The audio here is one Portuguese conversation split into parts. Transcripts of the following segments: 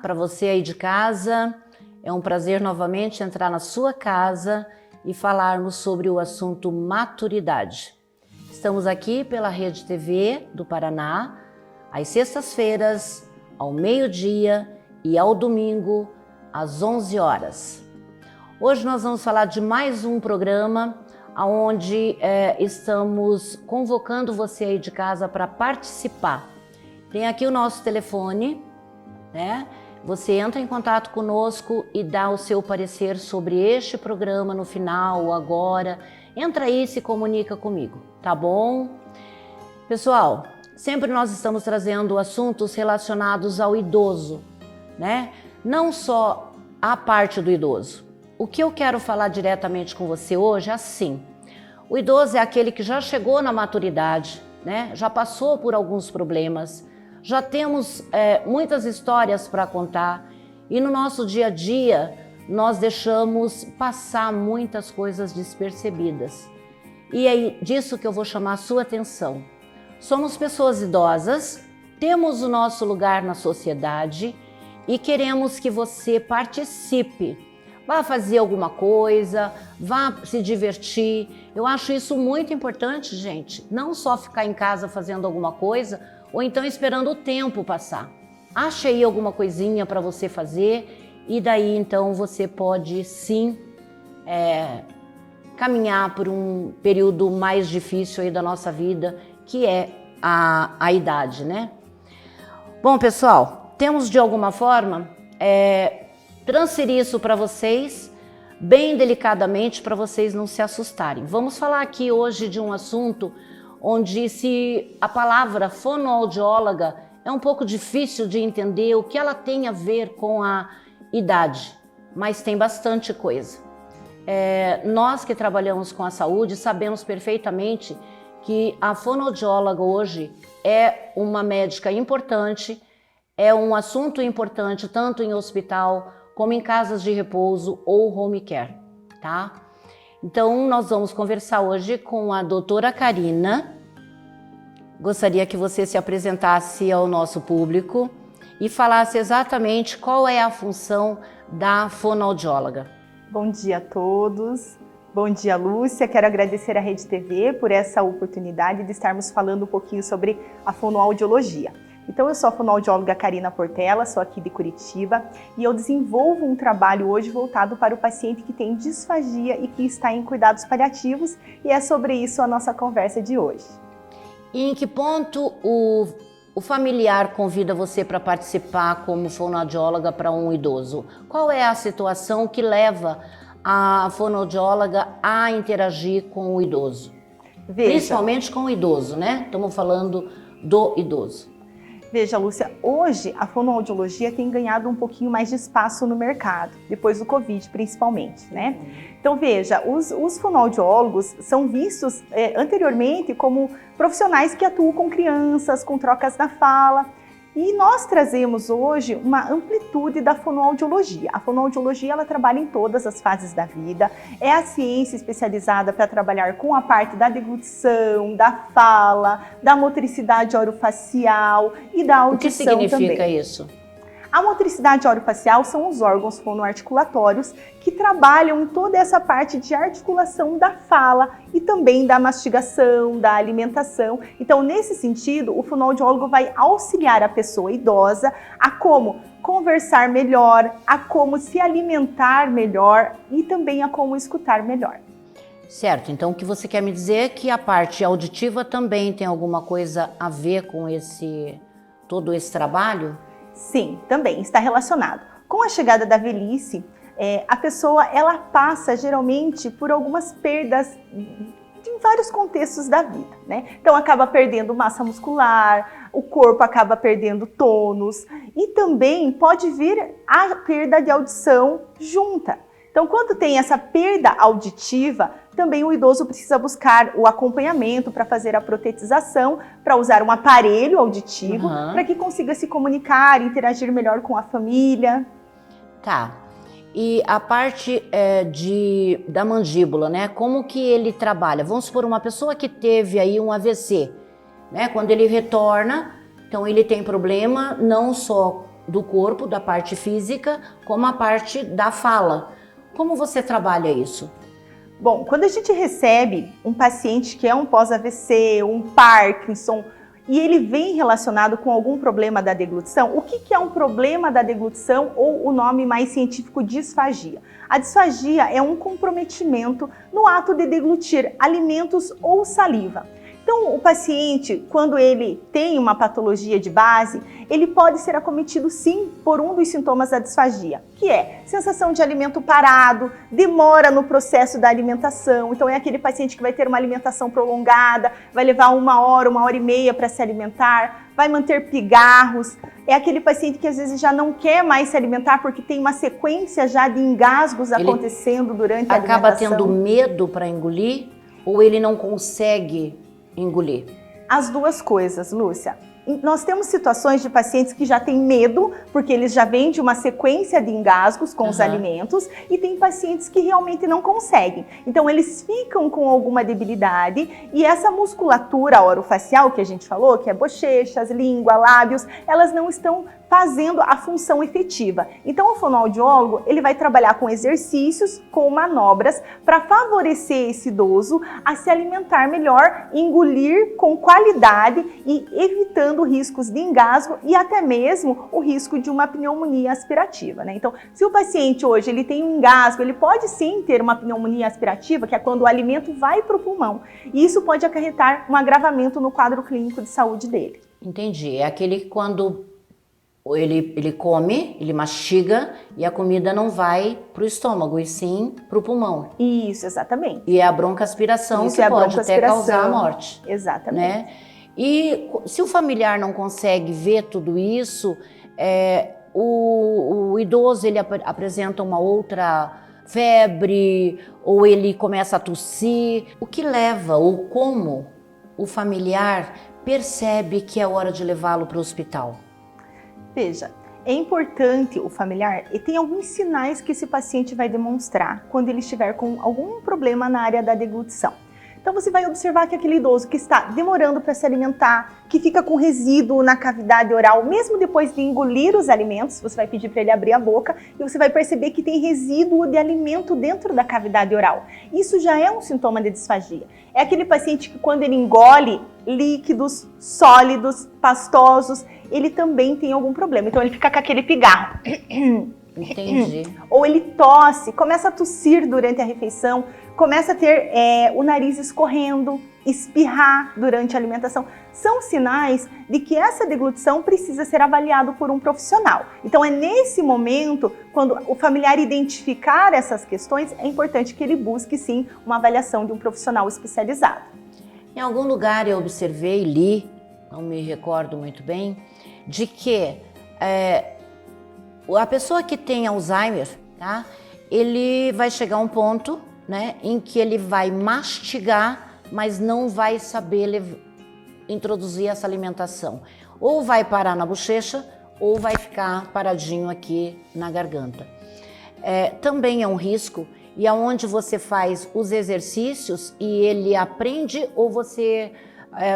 para você aí de casa. É um prazer novamente entrar na sua casa e falarmos sobre o assunto maturidade. Estamos aqui pela Rede TV do Paraná, às sextas-feiras, ao meio-dia e ao domingo, às 11 horas. Hoje nós vamos falar de mais um programa onde estamos convocando você aí de casa para participar. Tem aqui o nosso telefone, né? Você entra em contato conosco e dá o seu parecer sobre este programa no final ou agora. Entra aí e se comunica comigo, tá bom? Pessoal, sempre nós estamos trazendo assuntos relacionados ao idoso, né? Não só a parte do idoso. O que eu quero falar diretamente com você hoje é assim: o idoso é aquele que já chegou na maturidade, né? Já passou por alguns problemas, já temos muitas histórias para contar e no nosso dia a dia nós deixamos passar muitas coisas despercebidas. E é disso que eu vou chamar a sua atenção. Somos pessoas idosas, temos o nosso lugar na sociedade e queremos que você participe. Vá fazer alguma coisa, vá se divertir. Eu acho isso muito importante, gente. Não só ficar em casa fazendo alguma coisa ou então esperando o tempo passar. Ache aí alguma coisinha para você fazer e daí então você pode sim caminhar por um período mais difícil aí da nossa vida, que é a idade, né? Bom, pessoal, temos de alguma forma transferir isso para vocês bem delicadamente para vocês não se assustarem. Vamos falar aqui hoje de um assunto onde se a palavra fonoaudióloga é um pouco difícil de entender o que ela tem a ver com a idade, mas tem bastante coisa. Nós que trabalhamos com a saúde sabemos perfeitamente que a fonoaudióloga hoje é uma médica importante, é um assunto importante tanto em hospital como em casas de repouso ou home care, tá? Então, nós vamos conversar hoje com a doutora Karina. Gostaria que você se apresentasse ao nosso público e falasse exatamente qual é a função da fonoaudióloga. Bom dia a todos. Bom dia, Lúcia. Quero agradecer à Rede TV por essa oportunidade de estarmos falando um pouquinho sobre a fonoaudiologia. Então, eu sou a fonoaudióloga Karina Portela, sou aqui de Curitiba e eu desenvolvo um trabalho hoje voltado para o paciente que tem disfagia e que está em cuidados paliativos, e é sobre isso a nossa conversa de hoje. E em que ponto o familiar convida você para participar como fonoaudióloga para um idoso? Qual é a situação que leva a fonoaudióloga a interagir com o idoso? Veja, principalmente com o idoso, né? Estamos falando do idoso. Veja, Lúcia, hoje a fonoaudiologia tem ganhado um pouquinho mais de espaço no mercado, depois do Covid principalmente, né? Então veja, os fonoaudiólogos são vistos anteriormente como profissionais que atuam com crianças, com trocas na fala, e nós trazemos hoje uma amplitude da fonoaudiologia. A fonoaudiologia ela trabalha em todas as fases da vida, é a ciência especializada para trabalhar com a parte da deglutição, da fala, da motricidade orofacial e da audição também. O que significa isso? A motricidade orofacial são os órgãos fonoarticulatórios que trabalham em toda essa parte de articulação da fala e também da mastigação, da alimentação. Então, nesse sentido, o fonoaudiólogo vai auxiliar a pessoa idosa a como conversar melhor, a como se alimentar melhor e também a como escutar melhor. Certo, então o que você quer me dizer é que a parte auditiva também tem alguma coisa a ver com todo esse trabalho? Sim, também está relacionado. Com a chegada da velhice, a pessoa ela passa geralmente por algumas perdas em vários contextos da vida, né? Então acaba perdendo massa muscular, o corpo acaba perdendo tônus e também pode vir a perda de audição junta. Então, quando tem essa perda auditiva, também o idoso precisa buscar o acompanhamento para fazer a protetização, para usar um aparelho auditivo, para que consiga se comunicar, interagir melhor com a família. Tá. E a parte da mandíbula, né? Como que ele trabalha? Vamos supor uma pessoa que teve aí um AVC, né? Quando ele retorna, então ele tem problema não só do corpo, da parte física, como a parte da fala. Como você trabalha isso? Bom, quando a gente recebe um paciente que é um pós-AVC, um Parkinson, e ele vem relacionado com algum problema da deglutição, o que é um problema da deglutição ou o nome mais científico, disfagia? A disfagia é um comprometimento no ato de deglutir alimentos ou saliva. Então, o paciente, quando ele tem uma patologia de base, ele pode ser acometido sim por um dos sintomas da disfagia, que é sensação de alimento parado, demora no processo da alimentação. Então, é aquele paciente que vai ter uma alimentação prolongada, vai levar 1 hora e meia para se alimentar, vai manter pigarros. É aquele paciente que às vezes já não quer mais se alimentar porque tem uma sequência já de engasgos acontecendo durante a alimentação. Acaba tendo medo para engolir ou ele não consegue engolir? As duas coisas, Lúcia. Nós temos situações de pacientes que já têm medo, porque eles já vêm de uma sequência de engasgos com os alimentos, e tem pacientes que realmente não conseguem. Então, eles ficam com alguma debilidade, e essa musculatura orofacial que a gente falou, que é bochechas, língua, lábios, elas não estão fazendo a função efetiva. Então, o fonoaudiólogo, ele vai trabalhar com exercícios, com manobras, para favorecer esse idoso a se alimentar melhor, engolir com qualidade e evitando riscos de engasgo e até mesmo o risco de uma pneumonia aspirativa, né? Então, se o paciente hoje ele tem um engasgo, ele pode sim ter uma pneumonia aspirativa, que é quando o alimento vai para o pulmão. E isso pode acarretar um agravamento no quadro clínico de saúde dele. Entendi. É aquele que quando ele come, ele mastiga e a comida não vai para o estômago, e sim para o pulmão. Isso, exatamente. E é a broncoaspiração que pode até causar a morte. Exatamente. Né? E se o familiar não consegue ver tudo isso, o idoso ele apresenta uma outra febre, ou ele começa a tossir. O que leva ou como o familiar percebe que é hora de levá-lo para o hospital? Veja, é importante o familiar, e tem alguns sinais que esse paciente vai demonstrar quando ele estiver com algum problema na área da deglutição. Então você vai observar que aquele idoso que está demorando para se alimentar, que fica com resíduo na cavidade oral, mesmo depois de engolir os alimentos, você vai pedir para ele abrir a boca e você vai perceber que tem resíduo de alimento dentro da cavidade oral. Isso já é um sintoma de disfagia. É aquele paciente que quando ele engole líquidos, sólidos, pastosos, ele também tem algum problema. Então ele fica com aquele pigarro. Entendi. Ou ele tosse, começa a tossir durante a refeição, começa a ter o nariz escorrendo, espirrar durante a alimentação. São sinais de que essa deglutição precisa ser avaliado por um profissional. Então é nesse momento, quando o familiar identificar essas questões, é importante que ele busque sim uma avaliação de um profissional especializado. Em algum lugar eu observei, li, não me recordo muito bem, de que a pessoa que tem Alzheimer, tá? Ele vai chegar a um ponto, né, em que ele vai mastigar, mas não vai saber introduzir essa alimentação. Ou vai parar na bochecha, ou vai ficar paradinho aqui na garganta. Também é um risco, e aonde você faz os exercícios e ele aprende, ou você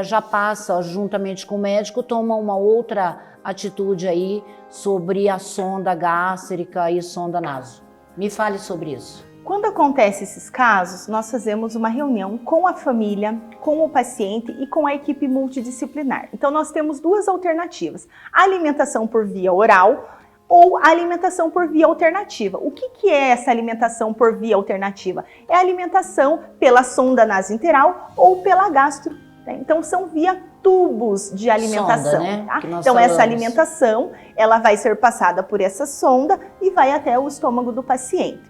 já passa juntamente com o médico, toma uma outra atitude aí sobre a sonda gástrica e sonda naso. Me fale sobre isso. Quando acontecem esses casos, nós fazemos uma reunião com a família, com o paciente e com a equipe multidisciplinar. Então nós temos duas alternativas: a alimentação por via oral ou a alimentação por via alternativa. O que é essa alimentação por via alternativa? É a alimentação pela sonda nasointeral ou pela gastro. Então são via tubos de alimentação. Sonda, né? Tá? Então essa alimentação ela vai ser passada por essa sonda e vai até o estômago do paciente.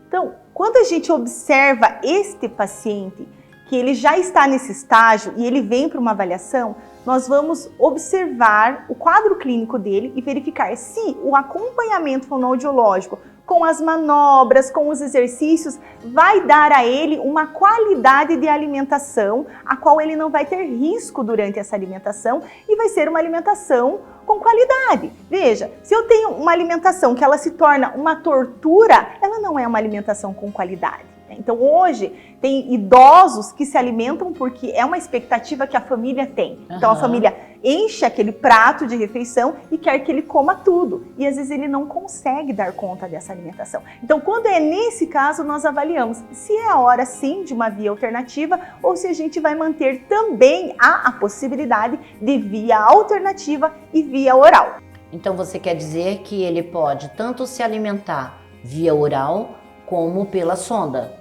Então, quando a gente observa este paciente, que ele já está nesse estágio e ele vem para uma avaliação, nós vamos observar o quadro clínico dele e verificar se o acompanhamento fonoaudiológico com as manobras, com os exercícios, vai dar a ele uma qualidade de alimentação, a qual ele não vai ter risco durante essa alimentação e vai ser uma alimentação com qualidade. Veja, se eu tenho uma alimentação que ela se torna uma tortura, ela não é uma alimentação com qualidade. Então hoje tem idosos que se alimentam porque é uma expectativa que a família tem. Então a família enche aquele prato de refeição e quer que ele coma tudo. E às vezes ele não consegue dar conta dessa alimentação. Então, quando é nesse caso, nós avaliamos se é a hora sim de uma via alternativa ou se a gente vai manter também a possibilidade de via alternativa e via oral. Então você quer dizer que ele pode tanto se alimentar via oral como pela sonda,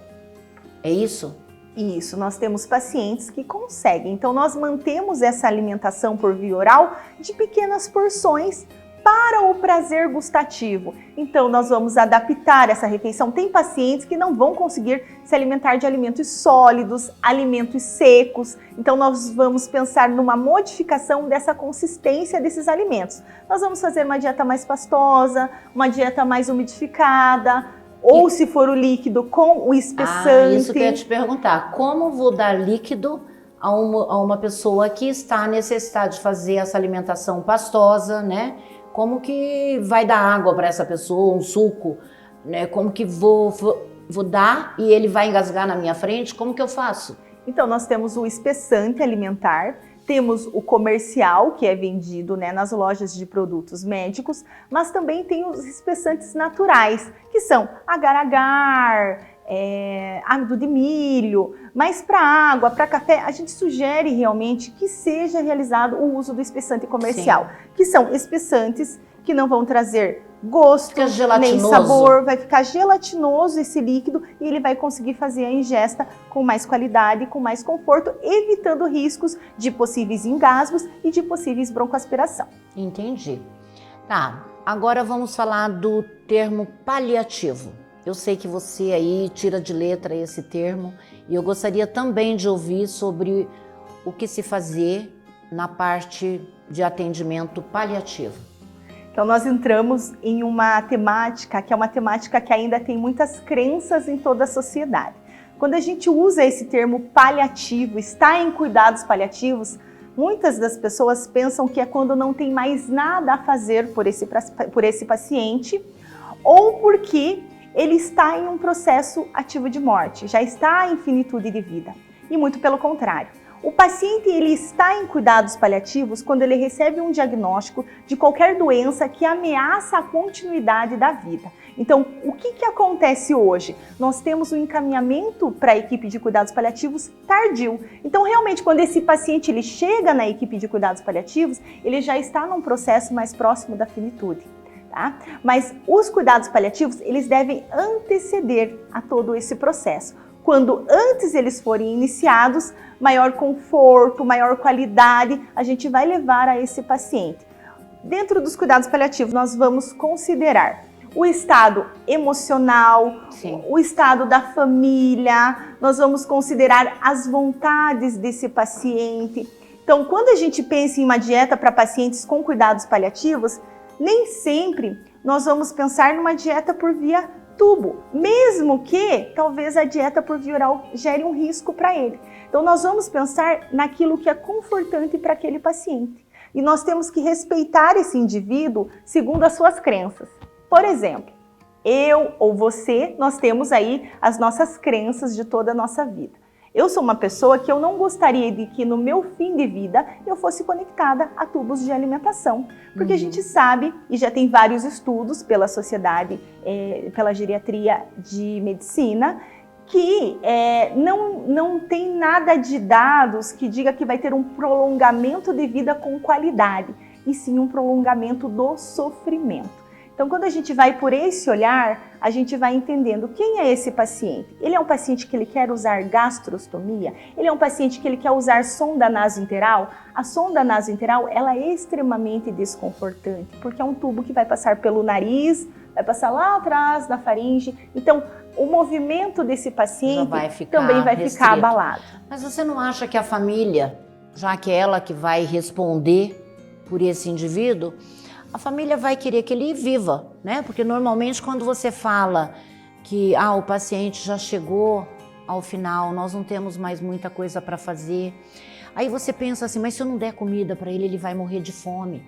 é isso? Isso, nós temos pacientes que conseguem. Então, nós mantemos essa alimentação por via oral de pequenas porções para o prazer gustativo. Então, nós vamos adaptar essa refeição. Tem pacientes que não vão conseguir se alimentar de alimentos sólidos, alimentos secos. Então, nós vamos pensar numa modificação dessa consistência desses alimentos. Nós vamos fazer uma dieta mais pastosa, uma dieta mais umidificada, ou se for o líquido com o espessante. Isso que eu ia te perguntar. Como vou dar líquido a uma pessoa que está a necessidade de fazer essa alimentação pastosa, né? Como que vai dar água para essa pessoa, um suco, né? Como que vou dar e ele vai engasgar na minha frente? Como que eu faço? Então, nós temos o espessante alimentar, temos o comercial, que é vendido, né, nas lojas de produtos médicos, mas também tem os espessantes naturais, que são agar-agar, amido de milho. Mas para água, para café, a gente sugere realmente que seja realizado o uso do espessante comercial, sim, que são espessantes que não vão trazer gosto, nem sabor, vai ficar gelatinoso esse líquido e ele vai conseguir fazer a ingesta com mais qualidade, com mais conforto, evitando riscos de possíveis engasgos e de possíveis broncoaspiração. Entendi. Tá, agora vamos falar do termo paliativo. Eu sei que você aí tira de letra esse termo e eu gostaria também de ouvir sobre o que se fazer na parte de atendimento paliativo. Então, nós entramos em uma temática que é uma temática que ainda tem muitas crenças em toda a sociedade. Quando a gente usa esse termo paliativo, está em cuidados paliativos, muitas das pessoas pensam que é quando não tem mais nada a fazer por esse paciente ou porque ele está em um processo ativo de morte, já está em finitude de vida. E muito pelo contrário. O paciente ele está em cuidados paliativos quando ele recebe um diagnóstico de qualquer doença que ameaça a continuidade da vida. Então, o que acontece hoje? Nós temos um encaminhamento para a equipe de cuidados paliativos tardio. Então, realmente, quando esse paciente ele chega na equipe de cuidados paliativos, ele já está num processo mais próximo da finitude. Tá? Mas os cuidados paliativos, eles devem anteceder a todo esse processo. Quando antes eles forem iniciados, maior conforto, maior qualidade, a gente vai levar a esse paciente. Dentro dos cuidados paliativos, nós vamos considerar o estado emocional, sim, o estado da família, nós vamos considerar as vontades desse paciente. Então, quando a gente pensa em uma dieta para pacientes com cuidados paliativos, nem sempre nós vamos pensar numa dieta por via tubo, mesmo que talvez a dieta por via oral gere um risco para ele. Então nós vamos pensar naquilo que é confortante para aquele paciente. E nós temos que respeitar esse indivíduo segundo as suas crenças. Por exemplo, eu ou você, nós temos aí as nossas crenças de toda a nossa vida. Eu sou uma pessoa que eu não gostaria de que no meu fim de vida eu fosse conectada a tubos de alimentação. Porque a gente sabe, e já tem vários estudos pela sociedade, pela geriatria de medicina, que não tem nada de dados que diga que vai ter um prolongamento de vida com qualidade, e sim um prolongamento do sofrimento. Então, quando a gente vai por esse olhar, a gente vai entendendo quem é esse paciente. Ele é um paciente que ele quer usar gastrostomia? Ele é um paciente que ele quer usar sonda nasointeral? A sonda nasointeral, ela é extremamente desconfortante, porque é um tubo que vai passar pelo nariz, vai passar lá atrás da faringe. Então, o movimento desse paciente também vai ficar abalado. Mas você não acha que a família, já que é ela que vai responder por esse indivíduo, a família vai querer que ele viva, né? Porque normalmente quando você fala que o paciente já chegou ao final, nós não temos mais muita coisa para fazer, aí você pensa assim, mas se eu não der comida para ele, ele vai morrer de fome.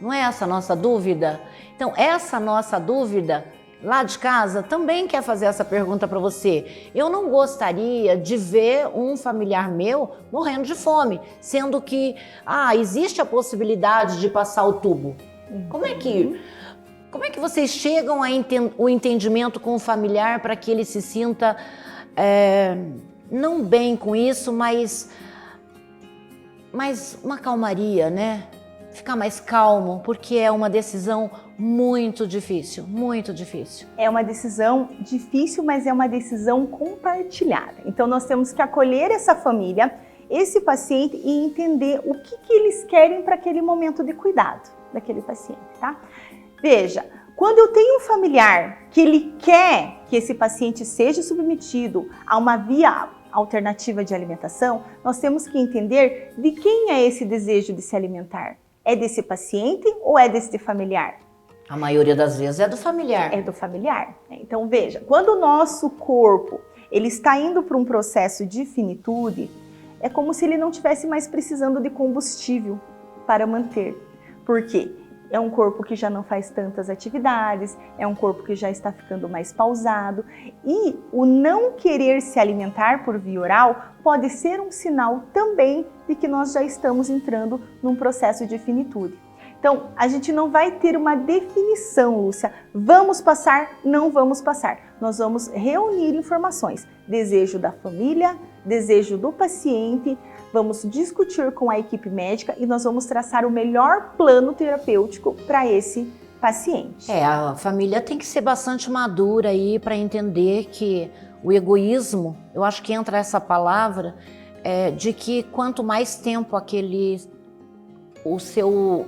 Não é essa a nossa dúvida? Então, essa nossa dúvida lá de casa também quer fazer essa pergunta para você. Eu não gostaria de ver um familiar meu morrendo de fome, sendo que existe a possibilidade de passar o tubo. Como é que vocês chegam ao entendimento com o familiar para que ele se sinta não bem com isso, mas uma calmaria, né? Ficar mais calmo, porque é uma decisão muito difícil, muito difícil. É uma decisão difícil, mas é uma decisão compartilhada. Então nós temos que acolher essa família, esse paciente e entender o que eles querem para aquele momento de cuidado daquele paciente, tá? Veja, quando eu tenho um familiar que ele quer que esse paciente seja submetido a uma via alternativa de alimentação, nós temos que entender de quem é esse desejo de se alimentar. É desse paciente ou é desse familiar? A maioria das vezes é do familiar. É do familiar. Então veja, quando o nosso corpo ele está indo para um processo de finitude, é como se ele não estivesse mais precisando de combustível para manter. Por quê? É um corpo que já não faz tantas atividades, é um corpo que já está ficando mais pausado e o não querer se alimentar por via oral pode ser um sinal também de que nós já estamos entrando num processo de finitude. Então, a gente não vai ter uma definição, Lúcia, vamos passar, não vamos passar. Nós vamos reunir informações, desejo da família, desejo do paciente, vamos discutir com a equipe médica e nós vamos traçar o melhor plano terapêutico para esse paciente. A família tem que ser bastante madura aí para entender que o egoísmo, eu acho que entra essa palavra, de que quanto mais tempo o seu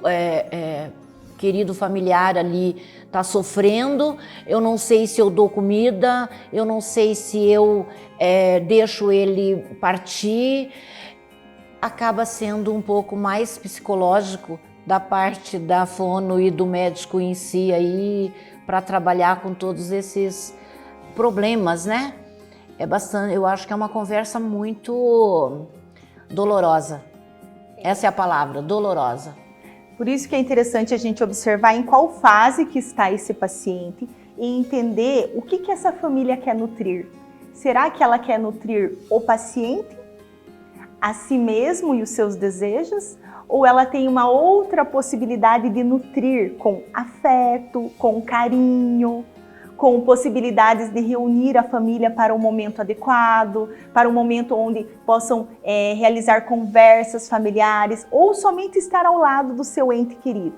querido familiar ali está sofrendo, eu não sei se eu dou comida, eu não sei se eu deixo ele partir, acaba sendo um pouco mais psicológico da parte da fono e do médico em si aí para trabalhar com todos esses problemas, né? Eu acho que é uma conversa muito dolorosa. Essa é a palavra, dolorosa. Por isso que é interessante a gente observar em qual fase que está esse paciente e entender o que essa família quer nutrir. Será que ela quer nutrir o paciente, a si mesmo e os seus desejos? Ou ela tem uma outra possibilidade de nutrir com afeto, com carinho, com possibilidades de reunir a família para um momento adequado, para um momento onde possam realizar conversas familiares ou somente estar ao lado do seu ente querido.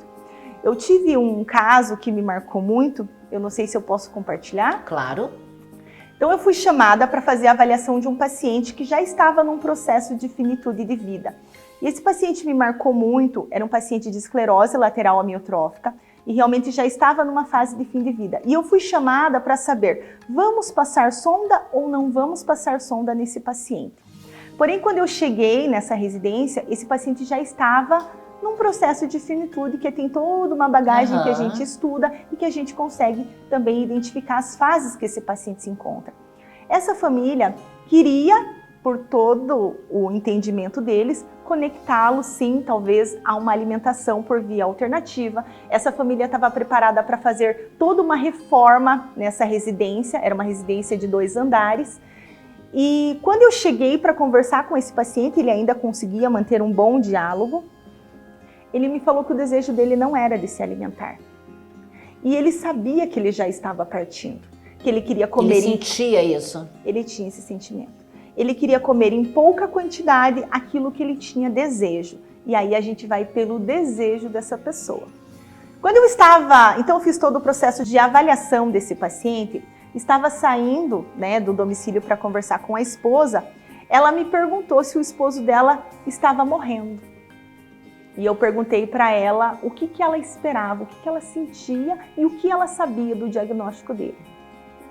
Eu tive um caso que me marcou muito, eu não sei se eu posso compartilhar. Claro. Então eu fui chamada para fazer a avaliação de um paciente que já estava num processo de finitude de vida. E esse paciente me marcou muito, era um paciente de esclerose lateral amiotrófica, e realmente já estava numa fase de fim de vida. E eu fui chamada para saber, vamos passar sonda ou não vamos passar sonda nesse paciente? Porém, quando eu cheguei nessa residência, esse paciente já estava num processo de finitude, que tem toda uma bagagem que a gente estuda e que a gente consegue também identificar as fases que esse paciente se encontra. Essa família queria, por todo o entendimento deles, conectá-lo sim, talvez, a uma alimentação por via alternativa. Essa família estava preparada para fazer toda uma reforma nessa residência, era uma residência de 2 andares. E quando eu cheguei para conversar com esse paciente, ele ainda conseguia manter um bom diálogo, ele me falou que o desejo dele não era de se alimentar. E ele sabia que ele já estava partindo, que ele queria comer... Ele sentia isso? Ele tinha esse sentimento. Ele queria comer em pouca quantidade aquilo que ele tinha desejo. E aí a gente vai pelo desejo dessa pessoa. Quando eu estava... Então eu fiz todo o processo de avaliação desse paciente, estava saindo, né, do domicílio para conversar com a esposa, ela me perguntou se o esposo dela estava morrendo. E eu perguntei para ela o que ela esperava, o que ela sentia e o que ela sabia do diagnóstico dele.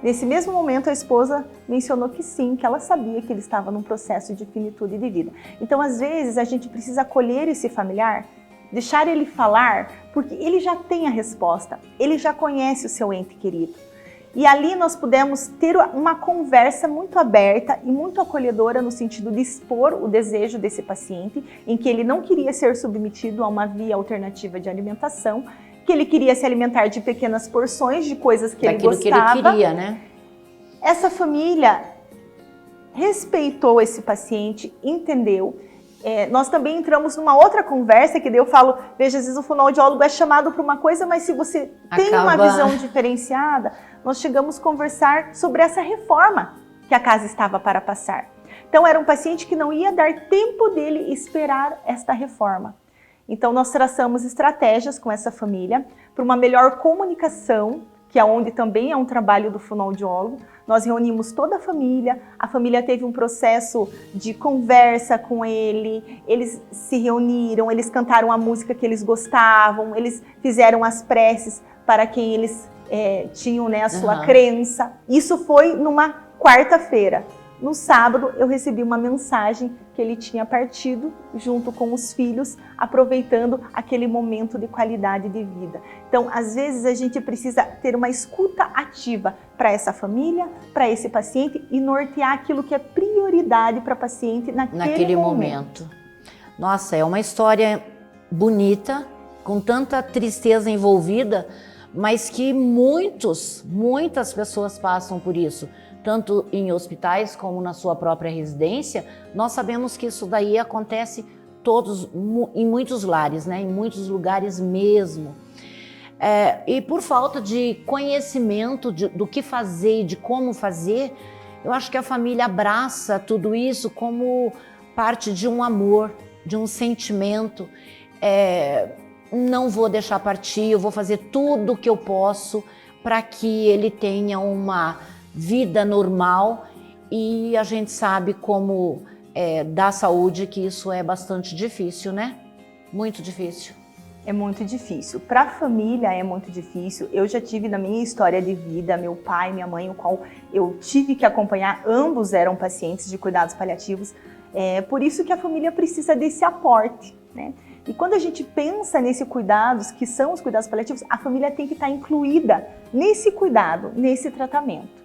Nesse mesmo momento, a esposa mencionou que sim, que ela sabia que ele estava num processo de finitude de vida. Então, às vezes, a gente precisa acolher esse familiar, deixar ele falar, porque ele já tem a resposta, ele já conhece o seu ente querido. E ali nós pudemos ter uma conversa muito aberta e muito acolhedora no sentido de expor o desejo desse paciente, em que ele não queria ser submetido a uma via alternativa de alimentação, que ele queria se alimentar de pequenas porções de coisas que ele gostava. Daquilo que ele queria, né? Essa família respeitou esse paciente, entendeu. Nós também entramos numa outra conversa, que daí eu falo, veja, às vezes o fonoaudiólogo é chamado para uma coisa, mas se você tem uma visão diferenciada, nós chegamos a conversar sobre essa reforma que a casa estava para passar. Então era um paciente que não ia dar tempo dele esperar esta reforma. Então nós traçamos estratégias com essa família para uma melhor comunicação, que é onde também é um trabalho do fonoaudiólogo. Nós reunimos toda a família teve um processo de conversa com ele, eles se reuniram, eles cantaram a música que eles gostavam, eles fizeram as preces para quem eles tinham, né, a sua crença. Isso foi numa quarta-feira. No sábado, eu recebi uma mensagem que ele tinha partido junto com os filhos, aproveitando aquele momento de qualidade de vida. Então, às vezes, a gente precisa ter uma escuta ativa para essa família, para esse paciente e nortear aquilo que é prioridade para o paciente naquele momento. Nossa, é uma história bonita, com tanta tristeza envolvida, mas que muitas pessoas passam por isso. Tanto em hospitais como na sua própria residência, nós sabemos que isso daí acontece em muitos lares, né? Em muitos lugares mesmo. E por falta de conhecimento do que fazer e de como fazer, eu acho que a família abraça tudo isso como parte de um amor, de um sentimento. Não vou deixar partir, eu vou fazer tudo o que eu posso para que ele tenha uma vida normal, e a gente sabe como da saúde que isso é bastante difícil, né? Muito difícil. É muito difícil. Para a família é muito difícil. Eu já tive na minha história de vida, meu pai e minha mãe, o qual eu tive que acompanhar, ambos eram pacientes de cuidados paliativos. Por isso que a família precisa desse aporte, né? E quando a gente pensa nesse cuidados, que são os cuidados paliativos, a família tem que estar incluída nesse cuidado, nesse tratamento,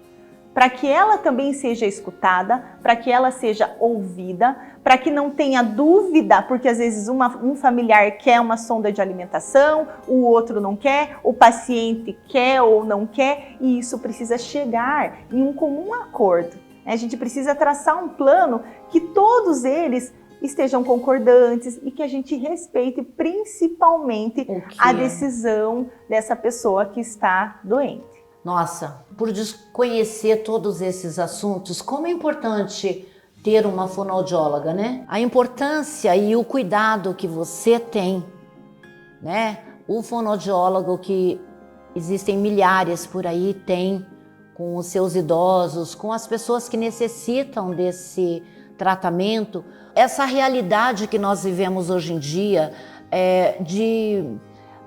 para que ela também seja escutada, para que ela seja ouvida, para que não tenha dúvida, porque às vezes um familiar quer uma sonda de alimentação, o outro não quer, o paciente quer ou não quer, e isso precisa chegar em um comum acordo. A gente precisa traçar um plano que todos eles estejam concordantes e que a gente respeite principalmente a decisão dessa pessoa que está doente. Nossa, por desconhecer todos esses assuntos, como é importante ter uma fonoaudióloga, né? A importância e o cuidado que você tem, né? O fonoaudiólogo, que existem milhares por aí, tem com os seus idosos, com as pessoas que necessitam desse tratamento. Essa realidade que nós vivemos hoje em dia, de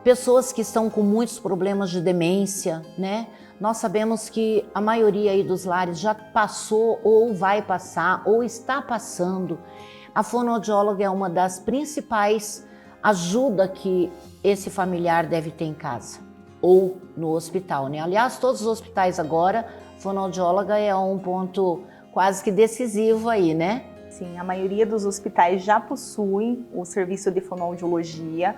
pessoas que estão com muitos problemas de demência, né? Nós sabemos que a maioria aí dos lares já passou ou vai passar ou está passando. A fonoaudióloga é uma das principais ajudas que esse familiar deve ter em casa ou no hospital, né? Aliás, todos os hospitais agora, fonoaudióloga é um ponto quase que decisivo aí, né? Sim, a maioria dos hospitais já possuem o serviço de fonoaudiologia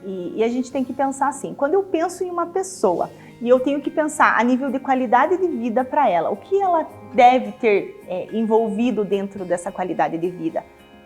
e a gente tem que pensar assim, quando eu penso em uma pessoa e eu tenho que pensar a nível de qualidade de vida para ela, o que ela deve ter envolvido dentro dessa qualidade de vida?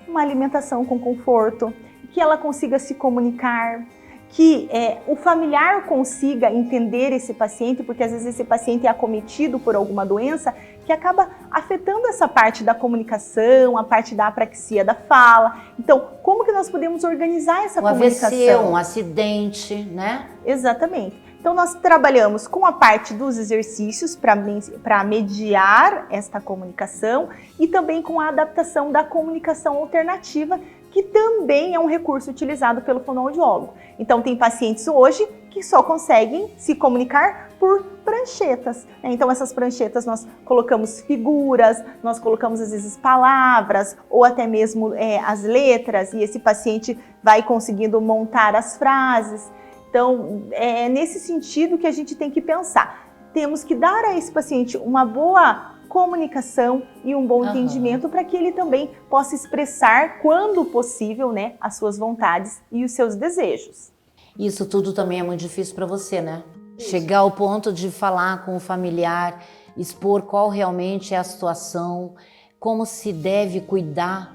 Uma alimentação com conforto, que ela consiga se comunicar, que o familiar consiga entender esse paciente, porque às vezes esse paciente é acometido por alguma doença que acaba afetando essa parte da comunicação, a parte da apraxia da fala. Então, como que nós podemos organizar essa comunicação? AVC, um acidente, né? Exatamente. Então, nós trabalhamos com a parte dos exercícios para mediar esta comunicação e também com a adaptação da comunicação alternativa, que também é um recurso utilizado pelo fonoaudiólogo. Então, tem pacientes hoje que só conseguem se comunicar por pranchetas, né? Então, essas pranchetas nós colocamos figuras, nós colocamos às vezes palavras ou até mesmo as letras, e esse paciente vai conseguindo montar as frases. Então, é nesse sentido que a gente tem que pensar. Temos que dar a esse paciente uma boa comunicação e um bom entendimento para que ele também possa expressar, quando possível, né, as suas vontades e os seus desejos. Isso tudo também é muito difícil para você, né? Chegar ao ponto de falar com o familiar, expor qual realmente é a situação, como se deve cuidar,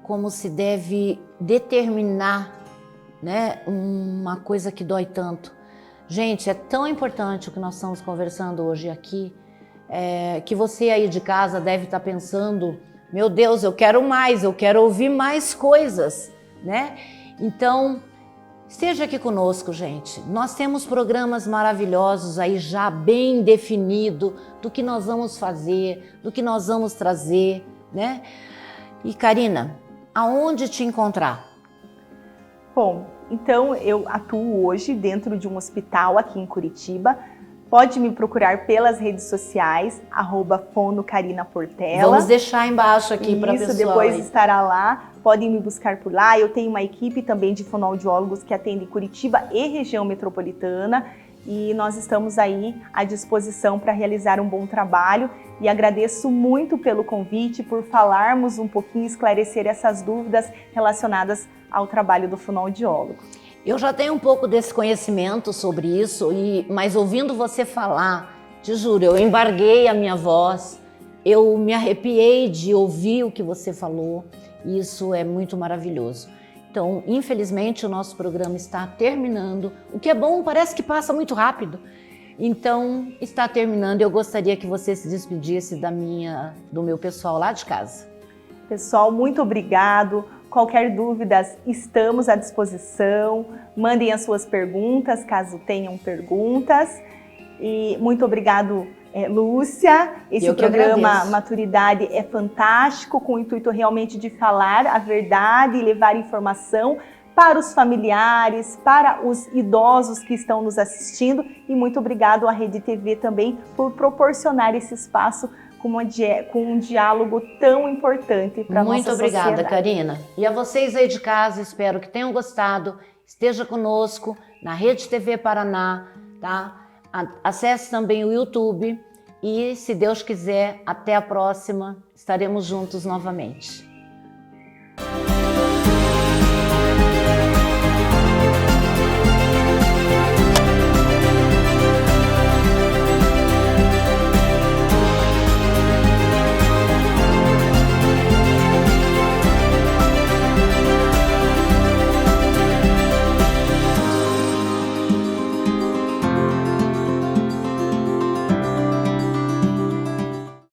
como se deve determinar, né, uma coisa que dói tanto. Gente, é tão importante o que nós estamos conversando hoje aqui, que você aí de casa deve estar pensando, meu Deus, eu quero mais, eu quero ouvir mais coisas, né? Então, esteja aqui conosco, gente. Nós temos programas maravilhosos aí já bem definido do que nós vamos fazer, do que nós vamos trazer, né? E Karina, aonde te encontrar? Bom, então eu atuo hoje dentro de um hospital aqui em Curitiba. Pode me procurar pelas redes sociais, @fonocarinaportela. Vamos deixar embaixo aqui para pessoal. Isso, depois aí estará lá. Podem me buscar por lá. Eu tenho uma equipe também de fonoaudiólogos que atende Curitiba e região metropolitana. E nós estamos aí à disposição para realizar um bom trabalho. E agradeço muito pelo convite, por falarmos um pouquinho, esclarecer essas dúvidas relacionadas ao trabalho do fonoaudiólogo. Eu já tenho um pouco desse conhecimento sobre isso, mas ouvindo você falar, te juro, eu embarguei a minha voz, eu me arrepiei de ouvir o que você falou, e isso é muito maravilhoso. Então, infelizmente, o nosso programa está terminando, o que é bom, parece que passa muito rápido. Então, está terminando, eu gostaria que você se despedisse do meu pessoal lá de casa. Pessoal, muito obrigado. Qualquer dúvida, estamos à disposição. Mandem as suas perguntas, caso tenham perguntas. E muito obrigado, Lúcia. Esse programa Maturidade é fantástico, com o intuito realmente de falar a verdade e levar informação para os familiares, para os idosos que estão nos assistindo. E muito obrigado à Rede TV também por proporcionar esse espaço com um diálogo tão importante para a nossa sociedade. Muito obrigada, Karina. E a vocês aí de casa, espero que tenham gostado. Esteja conosco na Rede TV Paraná, tá? Acesse também o YouTube e, se Deus quiser, até a próxima. Estaremos juntos novamente.